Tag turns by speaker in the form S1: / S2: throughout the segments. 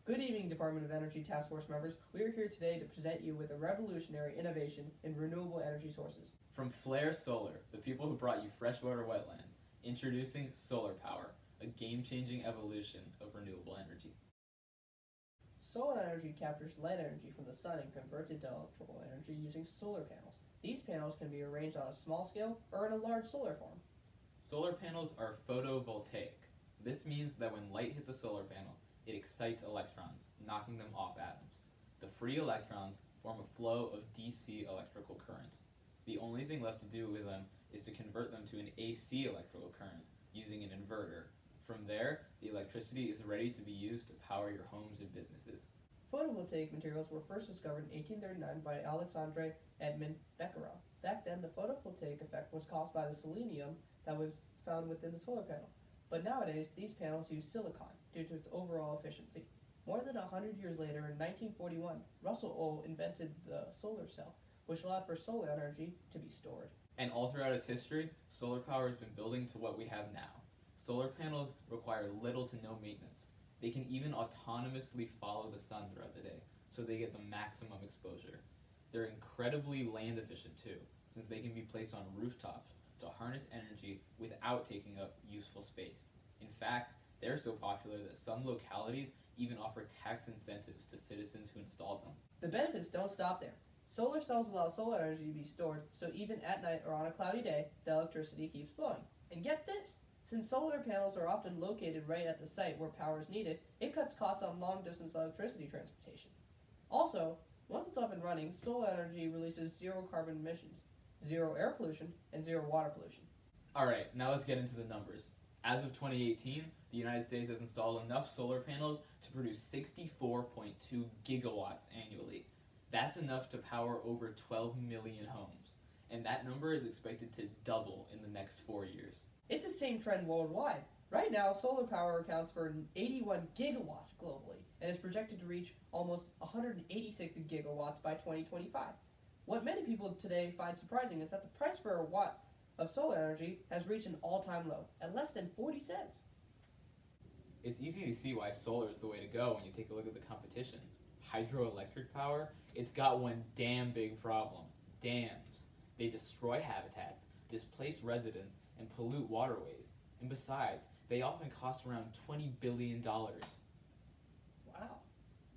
S1: Good evening, Department of Energy Task Force members. We are here today to present you with a revolutionary innovation in renewable energy sources.
S2: From Flare Solar, the people who brought you freshwater wetlands, introducing solar power, a game-changing evolution of renewable energy.
S1: Solar energy captures light energy from the sun and converts it to electrical energy using solar panels. These panels can be arranged on a small scale or in a large solar farm.
S2: Solar panels are photovoltaic. This means that when light hits a solar panel, it excites electrons, knocking them off atoms. The free electrons form a flow of DC electrical current. The only thing left to do with them is to convert them to an AC electrical current using an inverter. From there, the electricity is ready to be used to power your homes and businesses.
S1: Photovoltaic materials were first discovered in 1839 by Alexandre Edmond Becquerel. Back then, the photovoltaic effect was caused by the selenium that was found within the solar panel. But nowadays, these panels use silicon due to its overall efficiency. More than 100 years later, in 1941, Russell O. invented the solar cell, which allowed for solar energy to be stored.
S2: And all throughout its history, solar power has been building to what we have now. Solar panels require little to no maintenance. They can even autonomously follow the sun throughout the day, so they get the maximum exposure. They're incredibly land efficient too, since they can be placed on rooftops to harness energy without taking up useful space. In fact, they're so popular that some localities even offer tax incentives to citizens who install them.
S1: The benefits don't stop there. Solar cells allow solar energy to be stored, so even at night or on a cloudy day, the electricity keeps flowing. And get this! Since solar panels are often located right at the site where power is needed, it cuts costs on long-distance electricity transportation. Also, once it's up and running, solar energy releases zero carbon emissions, zero air pollution, and zero water pollution.
S2: Alright, now let's get into the numbers. As of 2018, the United States has installed enough solar panels to produce 64.2 gigawatts annually. That's enough to power over 12 million homes, and that number is expected to double in the next 4 years.
S1: It's the same trend worldwide. Right now, solar power accounts for 81 gigawatts globally, and is projected to reach almost 186 gigawatts by 2025. What many people today find surprising is that the price for a watt of solar energy has reached an all-time low, at less than 40 cents.
S2: It's easy to see why solar is the way to go when you take a look at the competition. Hydroelectric power, it's got one damn big problem. Dams. They destroy habitats, displace residents, and pollute waterways. And besides, they often cost around $20 billion.
S1: Wow.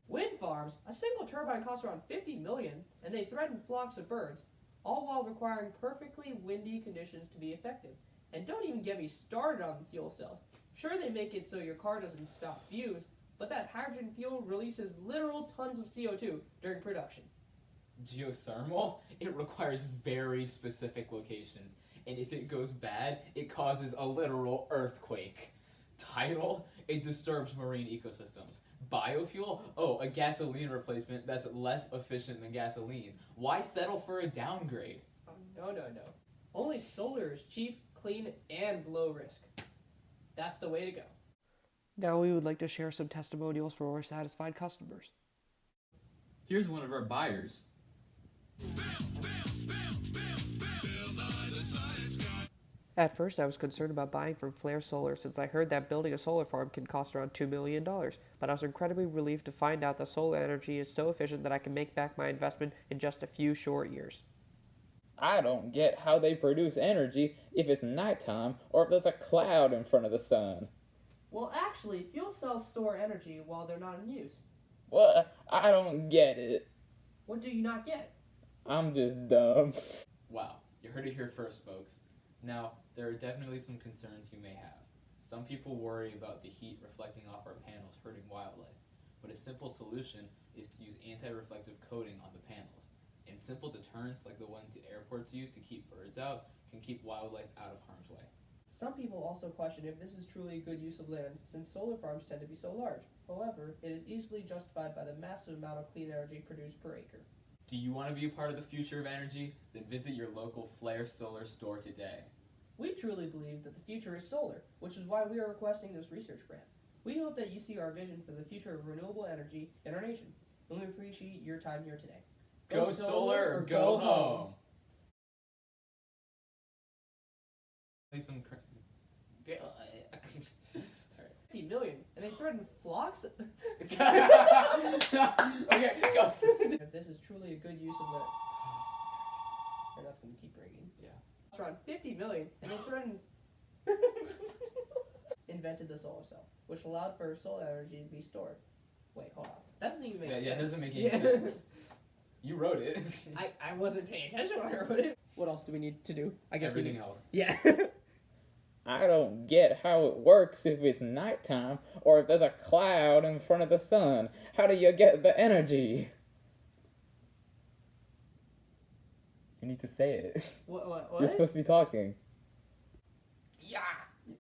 S1: Wind farms, a single turbine costs around $50 million, and they threaten flocks of birds, all while requiring perfectly windy conditions to be effective. And don't even get me started on fuel cells. Sure, they make it so your car doesn't spout fumes, but that hydrogen fuel releases literal tons of CO2 during production.
S2: Geothermal? It requires very specific locations, and if it goes bad, it causes a literal earthquake. Tidal? It disturbs marine ecosystems. Biofuel? Oh, a gasoline replacement that's less efficient than gasoline. Why settle for a downgrade?
S1: No. Only solar is cheap, clean, and low risk. That's the way to go. Now we would like to share some testimonials from our satisfied customers.
S2: Here's one of our buyers.
S1: At first, I was concerned about buying from Flare Solar since I heard that building a solar farm can cost around $2 million, but I was incredibly relieved to find out that solar energy is so efficient that I can make back my investment in just a few short years.
S3: I don't get how they produce energy if it's nighttime or if there's a cloud in front of the sun.
S1: Well, actually, fuel cells store energy while they're not in use.
S3: What? I don't get it.
S1: What do you not get?
S3: I'm just dumb.
S2: Wow, you heard it here first, folks. Now, there are definitely some concerns you may have. Some people worry about the heat reflecting off our panels hurting wildlife, but a simple solution is to use anti-reflective coating on the panels. And simple deterrents like the ones airports use to keep birds out can keep wildlife out of harm's way.
S1: Some people also question if this is truly a good use of land, since solar farms tend to be so large. However, it is easily justified by the massive amount of clean energy produced per acre.
S2: Do you want to be a part of the future of energy? Then visit your local Flare Solar store today.
S1: We truly believe that the future is solar, which is why we are requesting this research grant. We hope that you see our vision for the future of renewable energy in our nation, and we appreciate your time here today.
S2: Go solar or go home! Play some...
S1: 50 million, and they threaten flocks.
S2: Okay, go.
S1: If this is truly a good use of the, and that's gonna keep ringing.
S2: Yeah.
S1: It's around 50 million, and they threaten. Invented the solar cell, which allowed for solar energy to be stored. Wait, hold on. That doesn't even make sense.
S2: Yeah, it doesn't make any
S1: Yeah.
S2: sense. You wrote it.
S1: I wasn't paying attention when I wrote it. What else do we need to do? I guess
S2: Everything else.
S1: Yeah.
S3: I don't get how it works if it's nighttime or if there's a cloud in front of the sun. How do you get the energy? You need to say it.
S1: What?
S3: You're supposed to be talking.
S1: Yeah.